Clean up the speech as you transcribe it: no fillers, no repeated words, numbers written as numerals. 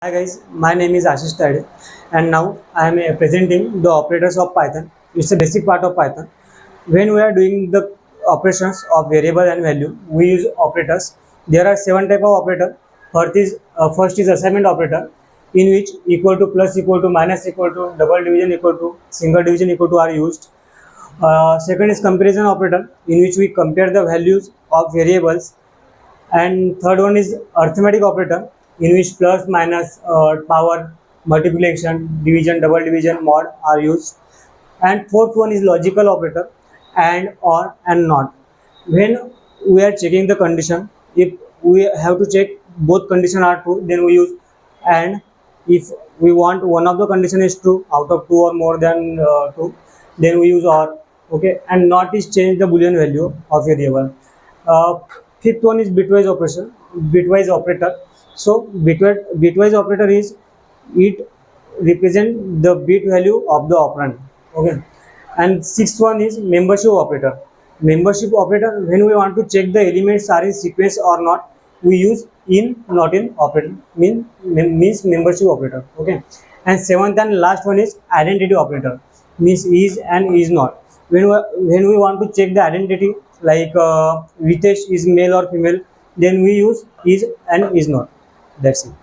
Hi guys, my name is Ashish Tade and now I am presenting the operators of Python. It's a basic part of Python. When we are doing the operations of variable and value, we use operators. There are 7 type of operator. First is assignment operator, in which equal to, plus equal to, minus equal to, double division equal to, single division equal to are used. Second is comparison operator, in which we compare the values of variables, and third one is arithmetic operator, in which plus, minus, power, multiplication, division, double division, mod are used. And fourth one is logical operator, and, or, and not. When we are checking the condition, if we have to check both condition are true, then we use and. If we want one of the condition is true out of two or more than two, then we use or. Okay, and not is change the boolean value of variable. uh, Fifth one is bitwise operation, bitwise operator. So bitwise operator is, it represent the bit value of the operand. Okay, and sixth one is membership operator. Membership operator, when we want to check the elements are in sequence or not, we use in, not in operator, means membership operator. Okay, and seventh and last one is identity operator, means is and is not. When we want to check the identity, like Ritesh is male or female, then we use is and is not. That's it.